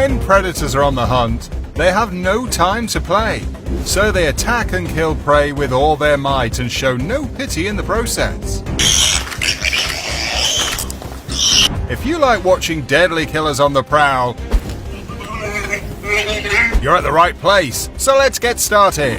When predators are on the hunt, they have no time to play, so they attack and kill prey with all their might and show no pity in the process. If you like watching deadly killers on the prowl, you're at the right place, so let's get started.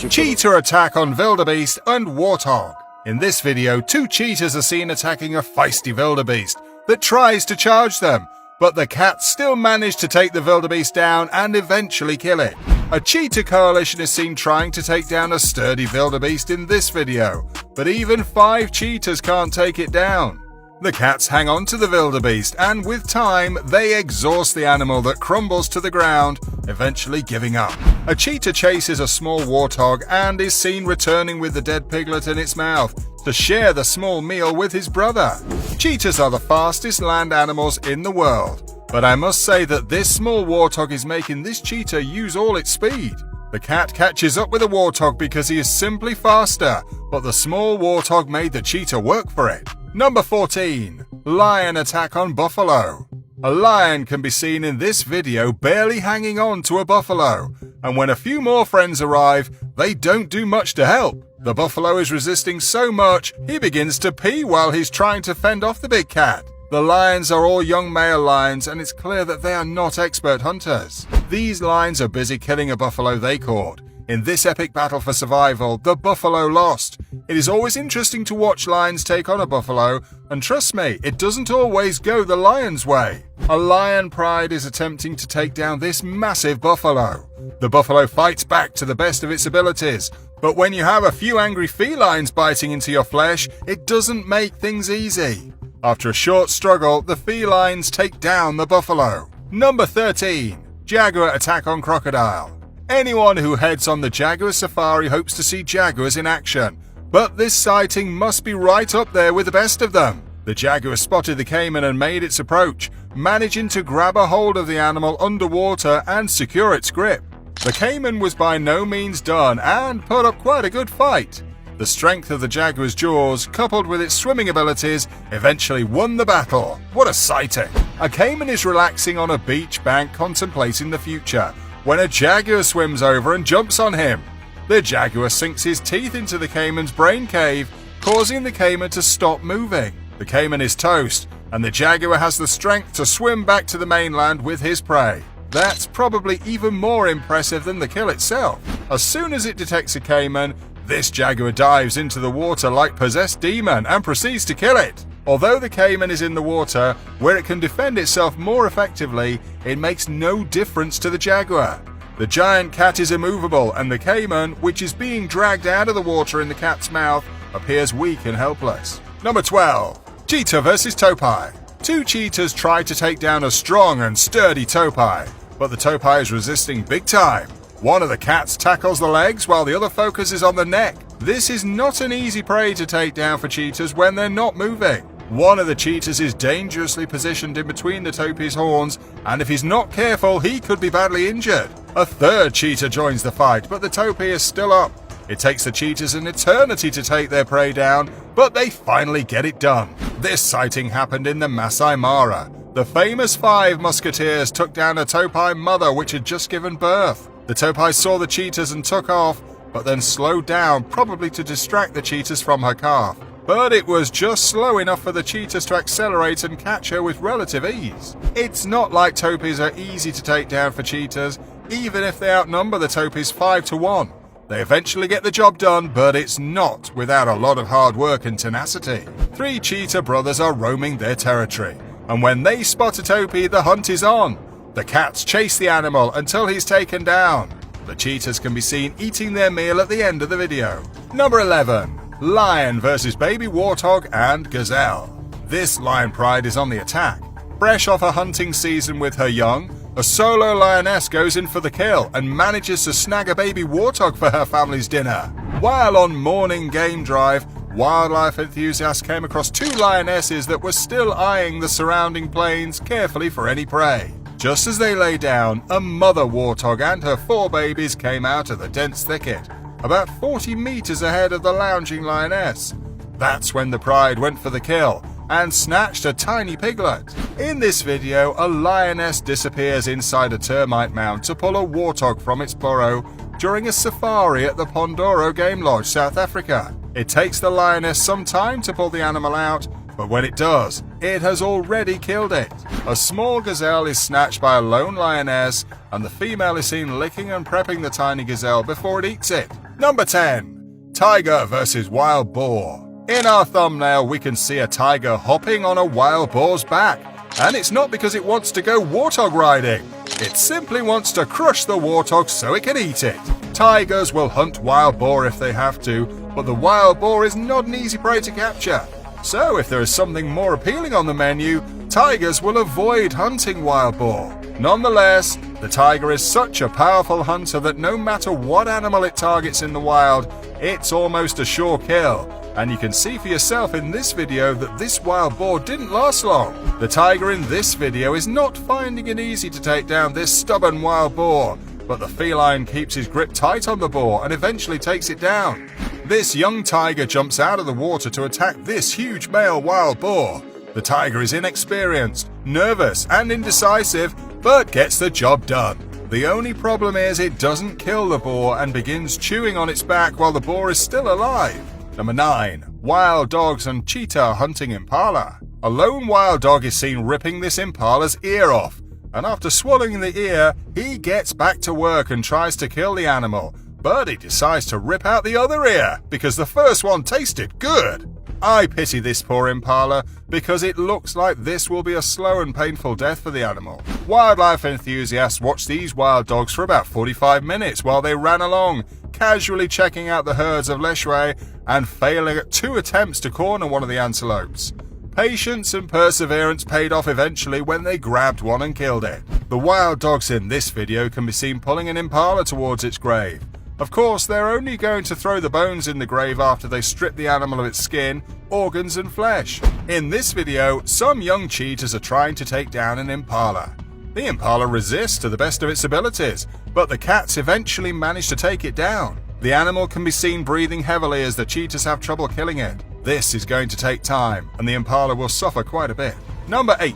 Cheetah attack on wildebeest and warthog. In this video, two cheetahs are seen attacking a feisty wildebeest that tries to charge them, but the cats still manage to take the wildebeest down and eventually kill it. A cheetah coalition is seen trying to take down a sturdy wildebeest in this video, but even 5 cheetahs can't take it down. The cats hang on to the wildebeest, and with time, they exhaust the animal that crumbles to the ground, eventually giving up. A cheetah chases a small warthog and is seen returning with the dead piglet in its mouth to share the small meal with his brother. Cheetahs are the fastest land animals in the world, but I must say that this small warthog is making this cheetah use all its speed. The cat catches up with the warthog because he is simply faster, but the small warthog made the cheetah work for it. Number 14. Lion attack on buffalo. A lion can be seen in this video barely hanging on to a buffalo, and when a few more friends arrive, they don't do much to help. The buffalo is resisting so much, he begins to pee while he's trying to fend off the big cat. The lions are all young male lions, and it's clear that they are not expert hunters. These lions are busy killing a buffalo they caught. In this epic battle for survival, the buffalo lost. It is always interesting to watch lions take on a buffalo, and trust me, it doesn't always go the lion's way. A lion pride is attempting to take down this massive buffalo. The buffalo fights back to the best of its abilities, but when you have a few angry felines biting into your flesh, it doesn't make things easy. After a short struggle, the felines take down the buffalo. Number 13. Jaguar attack on crocodile. Anyone who heads on the jaguar safari hopes to see jaguars in action, but this sighting must be right up there with the best of them. The jaguar spotted the caiman and made its approach, managing to grab a hold of the animal underwater and secure its grip. The caiman was by no means done and put up quite a good fight. The strength of the jaguar's jaws, coupled with its swimming abilities, eventually won the battle. What a sighting! A caiman is relaxing on a beach bank contemplating the future, when a jaguar swims over and jumps on him. The jaguar sinks his teeth into the caiman's brain cave, causing the caiman to stop moving. The caiman is toast, and the jaguar has the strength to swim back to the mainland with his prey. That's probably even more impressive than the kill itself. As soon as it detects a caiman, this jaguar dives into the water like possessed demon and proceeds to kill it. Although the caiman is in the water, where it can defend itself more effectively, it makes no difference to the jaguar. The giant cat is immovable, and the caiman, which is being dragged out of the water in the cat's mouth, appears weak and helpless. Number 12. Cheetah vs towpie. 2 cheetahs try to take down a strong and sturdy towpie, but the towpie is resisting big time. One of the cats tackles the legs while the other focuses on the neck. This is not an easy prey to take down for cheetahs when they're not moving. One of the cheetahs is dangerously positioned in between the towpie's horns, and if he's not careful, he could be badly injured. A third cheetah joins the fight, but the towpie is still up. It takes the cheetahs an eternity to take their prey down, but they finally get it done. This sighting happened in the Masai Mara. The famous 5 musketeers took down a towpie mother which had just given birth. The towpie saw the cheetahs and took off, but then slowed down, probably to distract the cheetahs from her calf. But it was just slow enough for the cheetahs to accelerate and catch her with relative ease. It's not like towpies are easy to take down for cheetahs, even if they outnumber the towpies 5-1. They eventually get the job done, but it's not without a lot of hard work and tenacity. 3 cheetah brothers are roaming their territory, and when they spot a towpie, the hunt is on. The cats chase the animal until he's taken down. The cheetahs can be seen eating their meal at the end of the video. Number 11. Lion versus baby warthog and gazelle. This lion pride is on the attack. Fresh off a hunting season with her young, a solo lioness goes in for the kill and manages to snag a baby warthog for her family's dinner. While on morning game drive, wildlife enthusiasts came across 2 lionesses that were still eyeing the surrounding plains carefully for any prey. Just as they lay down, a mother warthog and her 4 babies came out of the dense thicket, about 40 meters ahead of the lounging lioness. That's when the pride went for the kill and snatched a tiny piglet. In this video, a lioness disappears inside a termite mound to pull a warthog from its burrow during a safari at the Pondoro Game Lodge, South Africa. It takes the lioness some time to pull the animal out, but when it does, it has already killed it. A small gazelle is snatched by a lone lioness, and the female is seen licking and prepping the tiny gazelle before it eats it. Number 10. Tiger versus wild boar. In our thumbnail, we can see a tiger hopping on a wild boar's back, and it's not because it wants to go warthog riding. It simply wants to crush the warthog so it can eat it. Tigers will hunt wild boar if they have to, but the wild boar is not an easy prey to capture. So if there is something more appealing on the menu, tigers will avoid hunting wild boar. Nonetheless, the tiger is such a powerful hunter that no matter what animal it targets in the wild, it's almost a sure kill. And you can see for yourself in this video that this wild boar didn't last long. The tiger in this video is not finding it easy to take down this stubborn wild boar, but the feline keeps his grip tight on the boar and eventually takes it down. This young tiger jumps out of the water to attack this huge male wild boar. The tiger is inexperienced, nervous and indecisive, but gets the job done. The only problem is it doesn't kill the boar and begins chewing on its back while the boar is still alive. Number 9. Wild dogs and cheetah hunting impala. A lone wild dog is seen ripping this impala's ear off, and after swallowing the ear, he gets back to work and tries to kill the animal, but he decides to rip out the other ear because the first one tasted good. I pity this poor impala because it looks like this will be a slow and painful death for the animal. Wildlife enthusiasts watched these wild dogs for about 45 minutes while they ran along, casually checking out the herds of Lechwe and failing at 2 attempts to corner one of the antelopes. Patience and perseverance paid off eventually when they grabbed one and killed it. The wild dogs in this video can be seen pulling an impala towards its grave. Of course, they're only going to throw the bones in the grave after they strip the animal of its skin, organs and flesh. In this video, some young cheetahs are trying to take down an impala. The impala resists to the best of its abilities, but the cats eventually manage to take it down. The animal can be seen breathing heavily as the cheetahs have trouble killing it. This is going to take time, and the impala will suffer quite a bit. Number 8.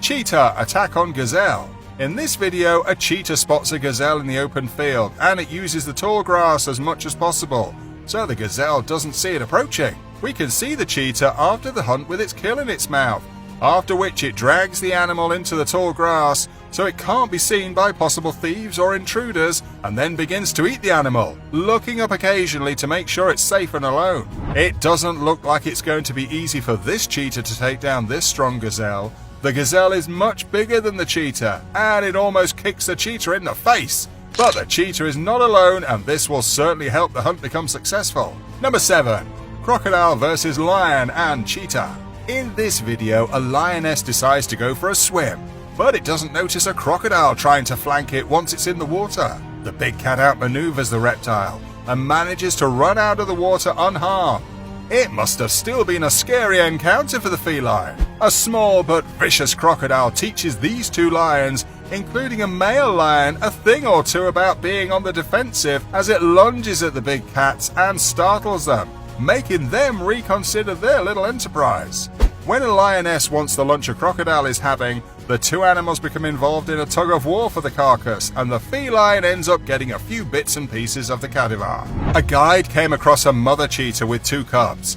Cheetah attack on gazelle. In this video, a cheetah spots a gazelle in the open field, and it uses the tall grass as much as possible, so the gazelle doesn't see it approaching. We can see the cheetah after the hunt with its kill in its mouth, after which it drags the animal into the tall grass so it can't be seen by possible thieves or intruders, and then begins to eat the animal, looking up occasionally to make sure it's safe and alone. It doesn't look like it's going to be easy for this cheetah to take down this strong gazelle. The gazelle is much bigger than the cheetah, and it almost kicks the cheetah in the face. But the cheetah is not alone, and this will certainly help the hunt become successful. Number 7. Crocodile versus lion and cheetah. In this video, a lioness decides to go for a swim, but it doesn't notice a crocodile trying to flank it once it's in the water. The big cat outmaneuvers the reptile and manages to run out of the water unharmed. It must have still been a scary encounter for the feline. A small but vicious crocodile teaches these two lions, including a male lion, a thing or two about being on the defensive as it lunges at the big cats and startles them, making them reconsider their little enterprise. When a lioness wants the lunch a crocodile is having, the two animals become involved in a tug of war for the carcass, and the feline ends up getting a few bits and pieces of the cadaver. A guide came across a mother cheetah with 2 cubs,